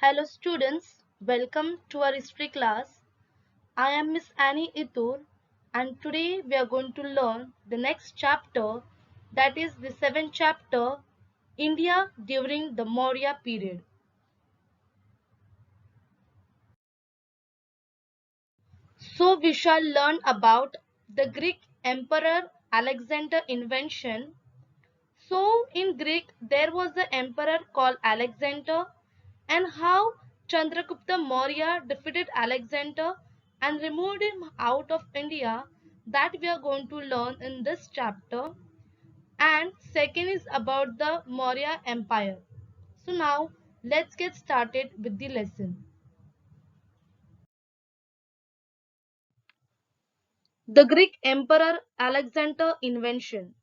Hello students, welcome to our history class. I am Miss Annie Itur and today we are going to learn the next chapter, that is the seventh chapter, India during the Maurya period. So we shall learn about the Greek Emperor Alexander invention. So in Greek there was the emperor called Alexander, and how Chandragupta Maurya defeated Alexander and removed him out of India, that we are going to learn in this chapter. And second is about the Maurya Empire. So now let's get started with the lesson. The Greek Emperor Alexander invention.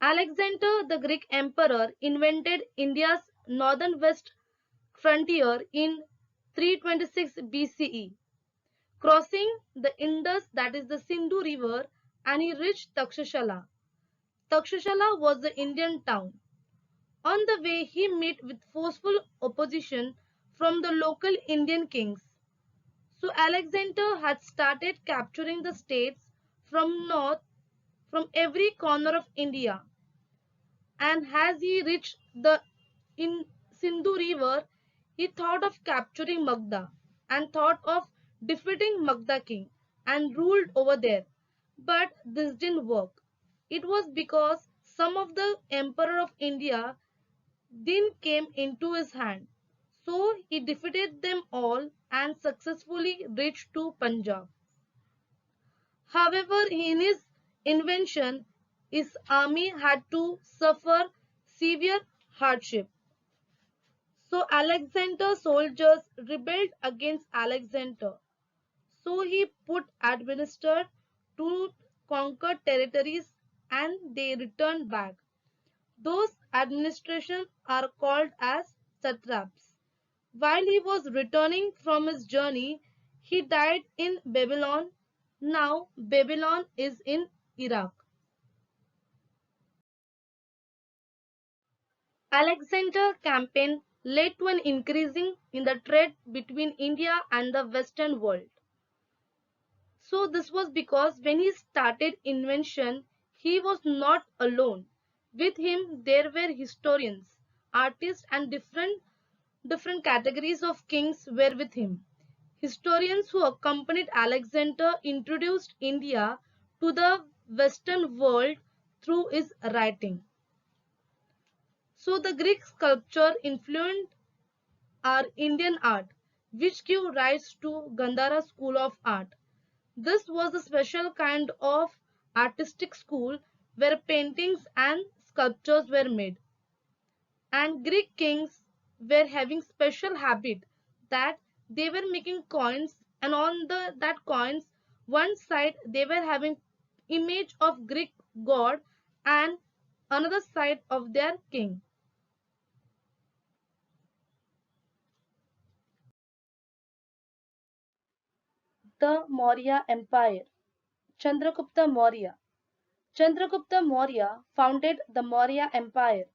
Alexander the Greek Emperor invented India's northern west frontier in 326 BCE, crossing the Indus, that is the Sindhu river, and he reached Takshashala. Takshashala was the Indian town. On the way, he met with forceful opposition from the local Indian kings. So Alexander had started capturing the states from north, from every corner of India, and as he reached the in Sindhu river, he thought of capturing Magda and thought of defeating Magda king and ruled over there. But this didn't work. It was because some of the emperor of India then came into his hand. So he defeated them all and successfully reached to Punjab. However, in his invention, his army had to suffer severe hardship. So Alexander's soldiers rebelled against Alexander. So he put administered to conquer territories and they returned back. Those administrations are called as satraps. While he was returning from his journey, he died in Babylon. Now Babylon is in Iraq. Alexander's campaign led to an increasing in the trade between India and the Western world. So this was because when he started invention, he was not alone. With him there were historians, artists and different categories of kings were with him. Historians who accompanied Alexander introduced India to the Western world through his writing. So the Greek sculpture influenced our Indian art, which gave rise to Gandhara school of art. This was a special kind of artistic school where paintings and sculptures were made. And Greek kings were having special habit that they were making coins, and on the that coins one side they were having image of Greek god and another side of their king. The Maurya Empire. Chandragupta Maurya. Chandragupta Maurya founded the Maurya Empire.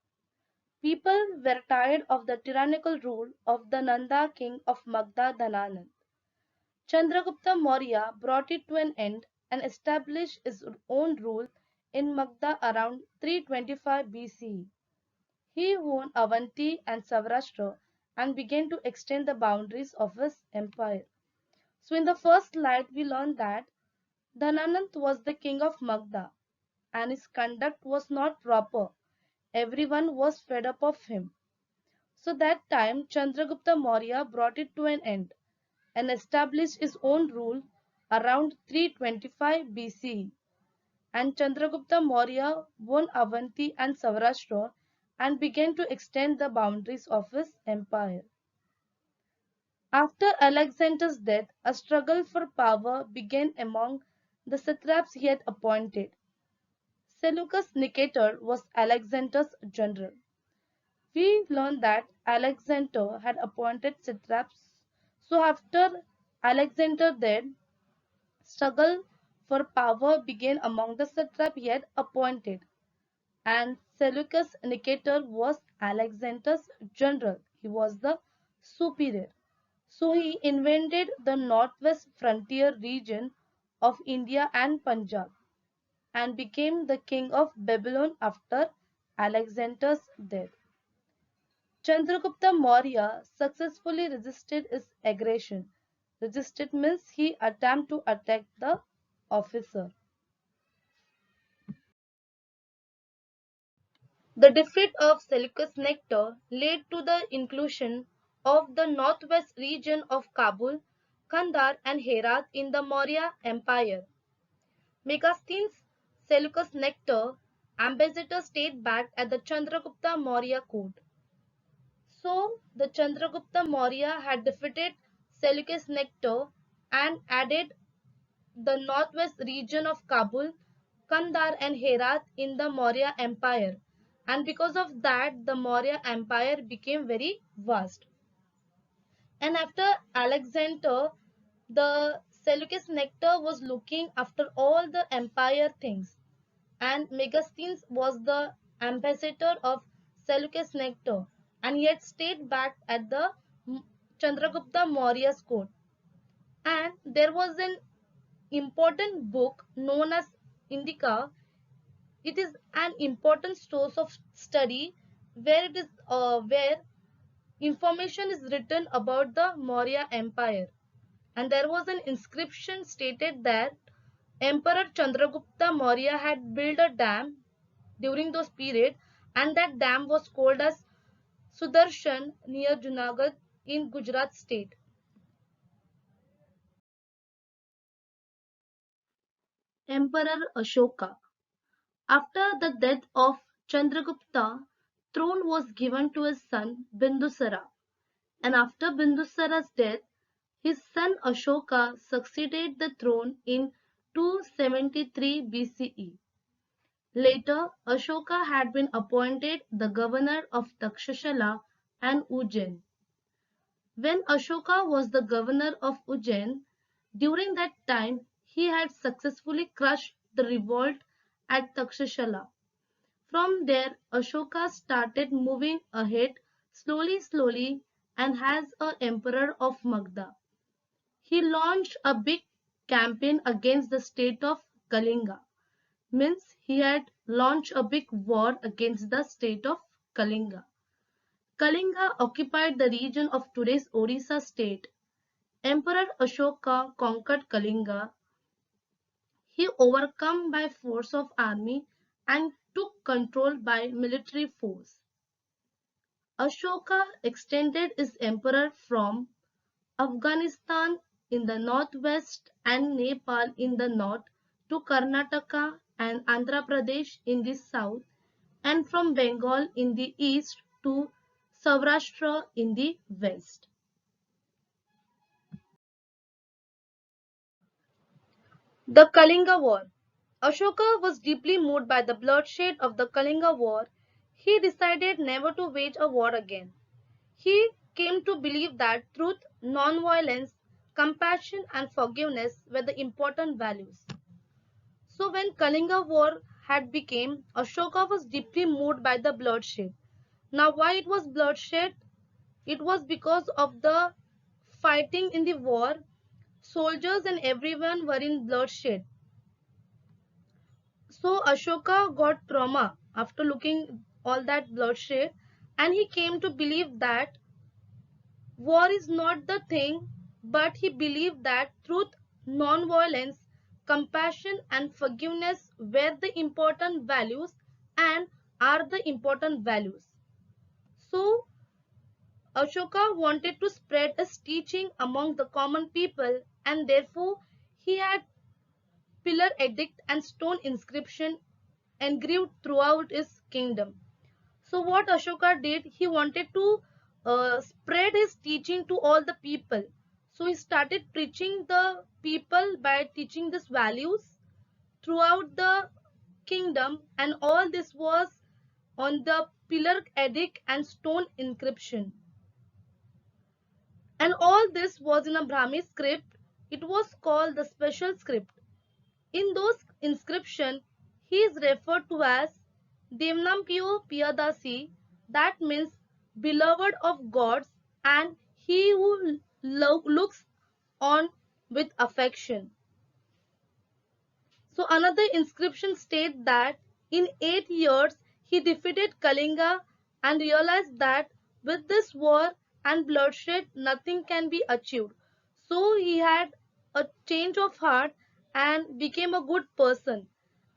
People were tired of the tyrannical rule of the Nanda king of Magda Dhananand. Chandragupta Maurya brought it to an end and established his own rule in Magda around 325 BCE. He won Avanti and Saurashtra and began to extend the boundaries of his empire. So in the first slide we learned that Dhananand was the king of Magda and his conduct was not proper. Everyone was fed up of him. So that time Chandragupta Maurya brought it to an end and established his own rule around 325 BCE. And Chandragupta Maurya won Avanti and Saurashtra and began to extend the boundaries of his empire. After Alexander's death, a struggle for power began among the satraps he had appointed. Seleucus Nicator was Alexander's general. We learn that Alexander had appointed satraps. So after Alexander died, struggle for power began among the satrap he had appointed, and Seleucus Nicator was Alexander's general. He was the superior. So he invented the northwest frontier region of India and Punjab and became the king of Babylon after Alexander's death. Chandragupta Maurya successfully resisted his aggression. Resisted means he attempted to attack the officer. The defeat of Seleucus Nectar led to the inclusion of the northwest region of Kabul, Kandahar and Herat in the Maurya Empire. Megasthenes Seleucus Nectar ambassador stayed back at the Chandragupta Maurya court. So the Chandragupta Maurya had defeated Seleucus Nectar and added the northwest region of Kabul, Kandahar and Herat in the Maurya Empire, and because of that the Maurya Empire became very vast. And after Alexander, the Seleucus Nectar was looking after all the empire things, and Megasthenes was the ambassador of Seleucus Nectar, and yet stayed back at the Chandragupta Maurya's court. And there was an important book known as Indica. It is an important source of study where information is written about the Maurya Empire. And there was an inscription stated that Emperor Chandragupta Maurya had built a dam during those period, and that dam was called as Sudarshan near Junagadh in Gujarat state. Emperor Ashoka. After the death of Chandragupta, throne was given to his son Bindusara, and after Bindusara's death, his son Ashoka succeeded the throne in 273 BCE. Later, Ashoka had been appointed the governor of Takshashala and Ujjain. When Ashoka was the governor of Ujjain, during that time he had successfully crushed the revolt at Takshashala. From there, Ashoka started moving ahead slowly and as a emperor of Magda. He launched a big campaign against the state of Kalinga. Means he had launched a big war against the state of Kalinga. Kalinga occupied the region of today's Odisha state. Emperor Ashoka conquered Kalinga. He overcome by force of army and took control by military force. Ashoka extended his emperor from Afghanistan in the northwest and Nepal in the north to Karnataka and Andhra Pradesh in the south, and from Bengal in the east to Saurashtra in the west. The Kalinga War. Ashoka was deeply moved by the bloodshed of the Kalinga War. He decided never to wage a war again. He came to believe that truth, non-violence, compassion and forgiveness were the important values. So when Kalinga War had become, Ashoka was deeply moved by the bloodshed. Now why it was bloodshed? It was because of the fighting in the war. Soldiers and everyone were in bloodshed. So Ashoka got trauma after looking all that bloodshed, and he came to believe that war is not the thing, but he believed that truth, non-violence, compassion and forgiveness were the important values and are the important values. So Ashoka wanted to spread his teaching among the common people, and therefore he had pillar edict and stone inscription engraved throughout his kingdom. So what Ashoka did, he wanted to spread his teaching to all the people. So he started preaching the people by teaching these values throughout the kingdom, and all this was on the pillar edict and stone inscription. And all this was in a Brahmi script. It was called the special script. In those inscription, he is referred to as Devnampiyo Piyadasi, that means beloved of gods, and he who looks on with affection. So another inscription states that in 8 years he defeated Kalinga and realized that with this war and bloodshed nothing can be achieved. So he had a change of heart and became a good person.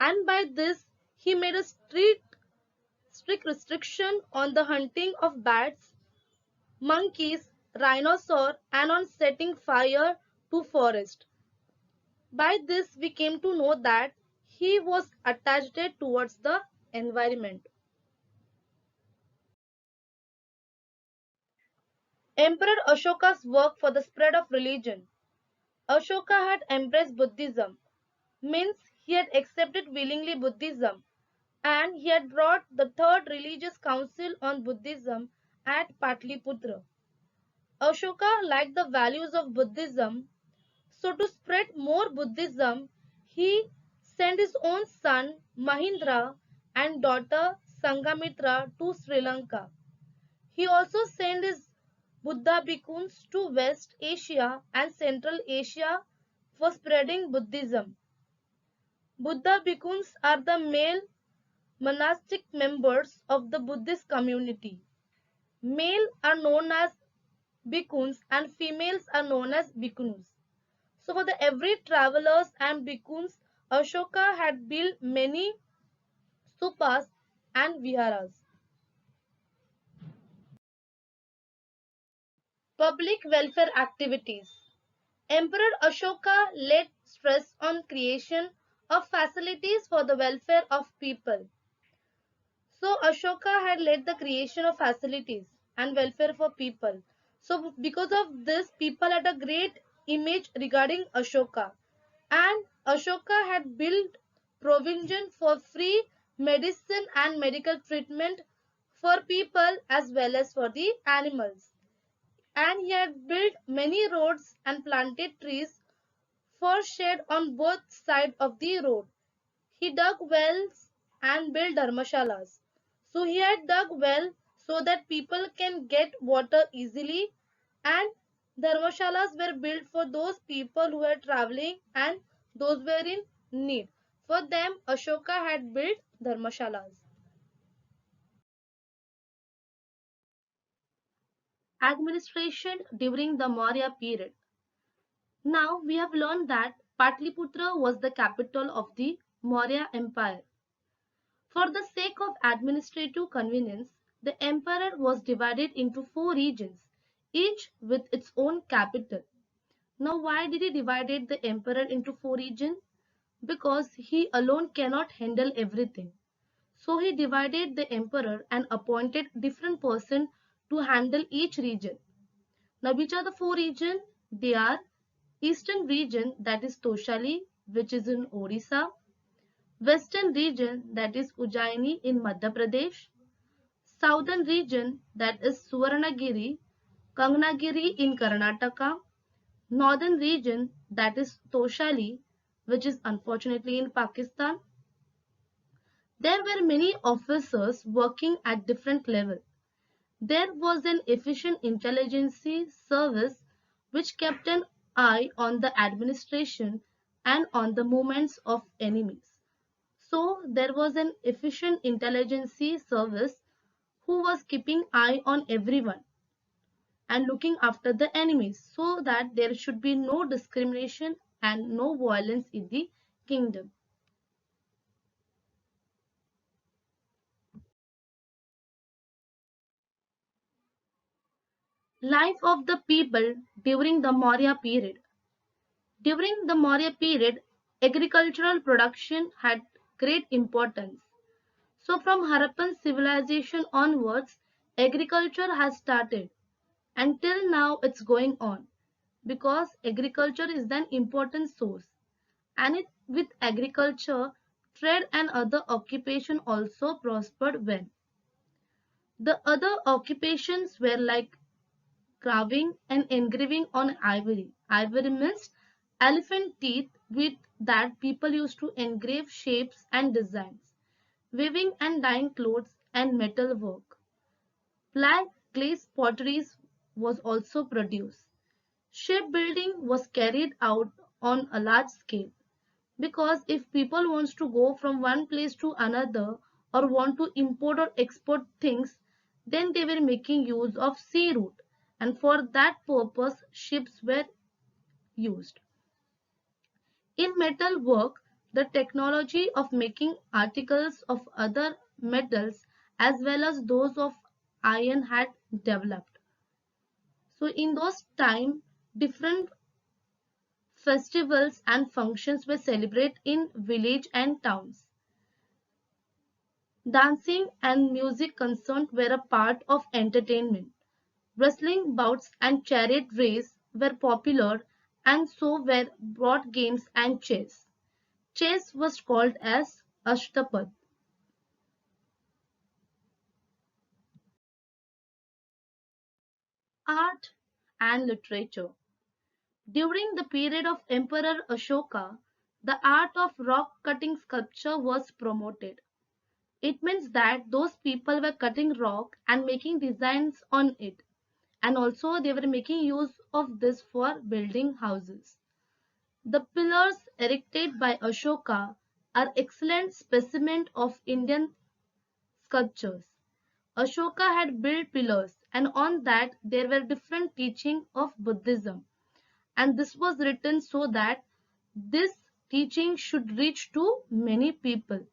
And by this he made a strict restriction on the hunting of bats, monkeys, rhinoceros, and on setting fire to forest. By this we came to know that he was attached towards the environment. Emperor Ashoka's work for the spread of religion. Ashoka had embraced Buddhism, means he had accepted willingly Buddhism, and he had brought the third religious council on Buddhism at Patliputra. Ashoka liked the values of Buddhism, so to spread more Buddhism, he sent his own son Mahindra and daughter Sanghamitra to Sri Lanka. He also sent his Buddha bhikkhus to West Asia and Central Asia for spreading Buddhism. Buddha bhikkhus are the male monastic members of the Buddhist community. Male are known as bhikkhus and females are known as bhikkhunus. So for the every travelers and bhikkhus, Ashoka had built many stupas and viharas. Public welfare activities. Emperor Ashoka laid stress on creation of facilities for the welfare of people. So Ashoka had led the creation of facilities and welfare for people. So because of this, people had a great image regarding Ashoka. And Ashoka had built provision for free medicine and medical treatment for people as well as for the animals. And he had built many roads and planted trees for shade on both sides of the road. He dug wells and built dharmashalas. So he had dug well so that people can get water easily, and dharmashalas were built for those people who were traveling and those were in need. For them, Ashoka had built dharmashalas. Administration during the Maurya period. Now we have learned that Patliputra was the capital of the Maurya Empire. For the sake of administrative convenience, the empire was divided into four regions, each with its own capital. Now, why did he divide the emperor into four regions? Because he alone cannot handle everything. So he divided the emperor and appointed different person to handle each region. Now, which are the four regions? They are Eastern region, that is Toshali, which is in Odisha. Western region, that is Ujjaini in Madhya Pradesh. Southern region, that is Suvarnagiri, Kangnagiri in Karnataka. Northern region, that is Toshali, which is unfortunately in Pakistan. There were many officers working at different levels. There was an efficient intelligence service which kept an eye on the administration and on the movements of enemies. So there was an efficient intelligence service who was keeping eye on everyone and looking after the enemies so that there should be no discrimination and no violence in the kingdom. Life of the people during the Maurya period. During the Maurya period, agricultural production had great importance. So from Harappan civilization onwards, agriculture has started. Until now it's going on because agriculture is an important source, and with agriculture, trade and other occupation also prospered well. The other occupations were like carving and engraving on ivory. Ivory means elephant teeth, with that people used to engrave shapes and designs. Weaving and dyeing clothes and metal work. Black glaze potteries was also produced. Shipbuilding was carried out on a large scale because if people wants to go from one place to another or want to import or export things, then they were making use of sea route, and for that purpose ships were used. In metal work, the technology of making articles of other metals as well as those of iron had developed. So in those time, different festivals and functions were celebrated in village and towns. Dancing and music concerts were a part of entertainment. Wrestling bouts and chariot race were popular, and so were board games and chess. Chess was called as Ashtapad. Art and literature. During the period of Emperor Ashoka, the art of rock cutting sculpture was promoted. It means that those people were cutting rock and making designs on it, and also they were making use of this for building houses. The pillars erected by Ashoka are excellent specimens of Indian sculptures. Ashoka had built pillars, and on that there were different teachings of Buddhism, and this was written so that this teaching should reach to many people.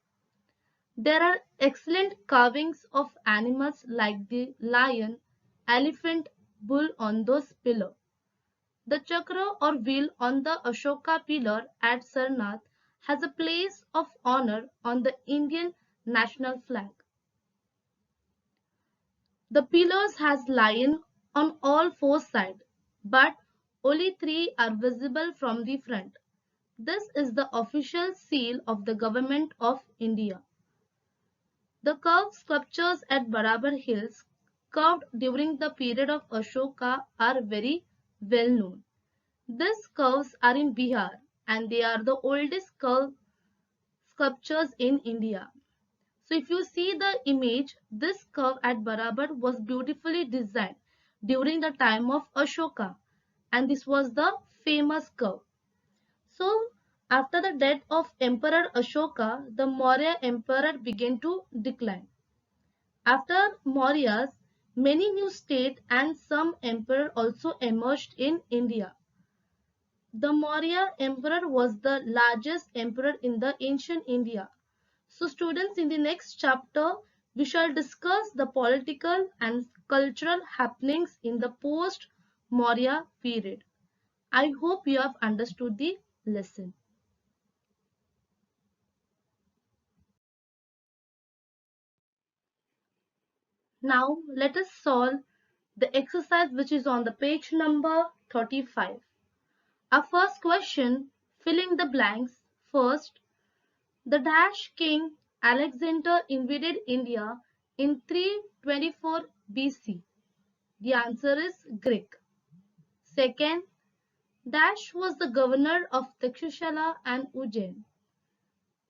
There are excellent carvings of animals like the lion, elephant, bull on those pillars. The chakra or wheel on the Ashoka pillar at Sarnath has a place of honor on the Indian national flag. The pillars has lion on all four sides, but only three are visible from the front. This is the official seal of the Government of India. The curved sculptures at Barabar Hills, carved during the period of Ashoka, are very well known. These curves are in Bihar, and they are the oldest curved sculptures in India. So if you see the image, this curve at Barabar was beautifully designed during the time of Ashoka, and this was the famous curve. So after the death of Emperor Ashoka, the Maurya Emperor began to decline. After Mauryas, many new states and some emperor also emerged in India. The Maurya Emperor was the largest emperor in the ancient India. So students, in the next chapter, we shall discuss the political and cultural happenings in the post-Maurya period. I hope you have understood the lesson. Now let us solve the exercise which is on the page number 35. Our first question, fill in the blanks. First, the Dash king Alexander invaded India in 324 BC. The answer is Greek. Second, Dash was the governor of Takshashala and Ujjain.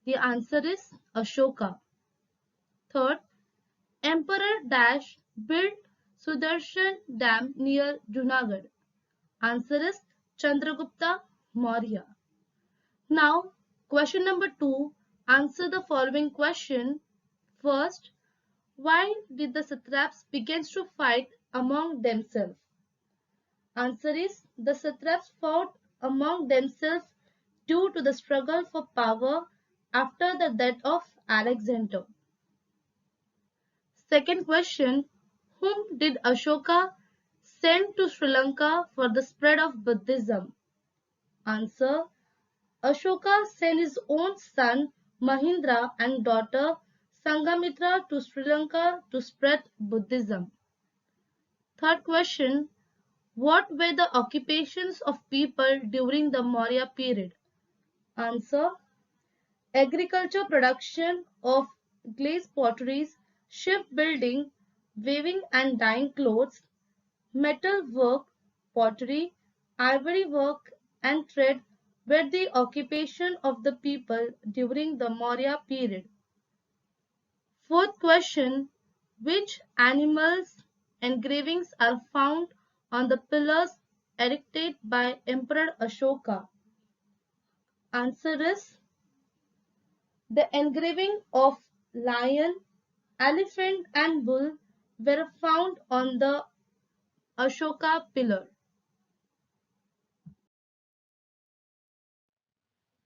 The answer is Ashoka. Third, Emperor Dash built Sudarshan Dam near Junagadh. Answer is Chandragupta Maurya. Now, question number 2. Answer the following question. First, why did the satraps begin to fight among themselves? Answer is the satraps fought among themselves due to the struggle for power after the death of Alexander. Second question, whom did Ashoka send to Sri Lanka for the spread of Buddhism? Answer, Ashoka sent his own son Mahindra and daughter Sanghamitra to Sri Lanka to spread Buddhism. Third question, what were the occupations of people during the Maurya period? Answer, agriculture, production of glaze potteries, shipbuilding, weaving and dyeing clothes, metal work, pottery, ivory work and trade were the occupation of the people during the Maurya period. Fourth question, which animals engravings are found on the pillars erected by Emperor Ashoka? Answer is the engraving of lion, elephant and bull were found on the Ashoka pillar.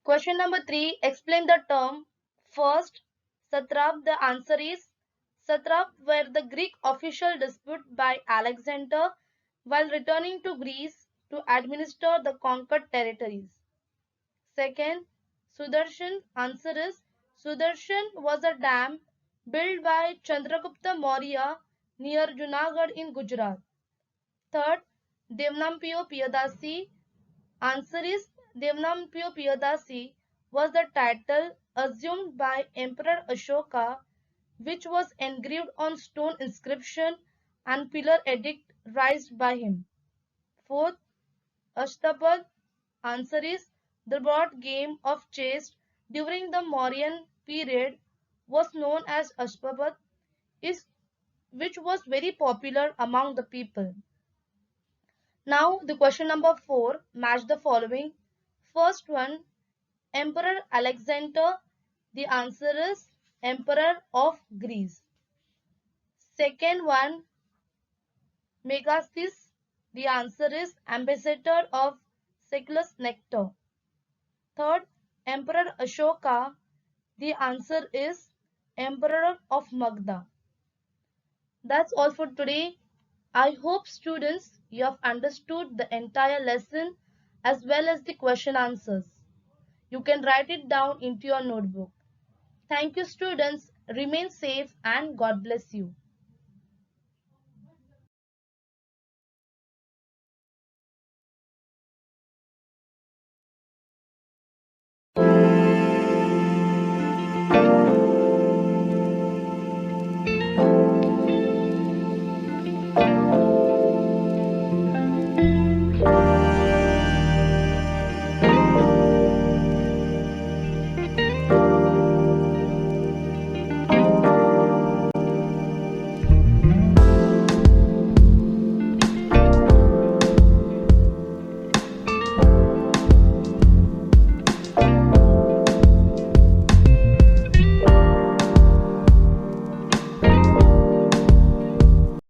Question number 3. Explain the term. First, satrap. The answer is satrap were the Greek official dispute by Alexander while returning to Greece to administer the conquered territories. Second, Sudarshan. Answer is Sudarshan was a dam built by Chandragupta Maurya near Junagadh in Gujarat. Third, Devnampiyo Piyadasi. Answer is Devnampiyo Piyadasi was the title assumed by Emperor Ashoka, which was engraved on stone inscription and pillar edict raised by him. Fourth, Ashtapad. Answer is the broad game of chess during the Mauryan period was known as Ashtapadh, which was very popular among the people. Now the question number 4, match the following. First one, Emperor Alexander. The answer is Emperor of Greece. Second one, Megastheus. The answer is Ambassador of Cyclus Nectar. Third, Emperor Ashoka. The answer is Emperor of Magda. That's all for today. I hope students you have understood the entire lesson as well as the question answers. You can write it down into your notebook. Thank you students. Remain safe and God bless you.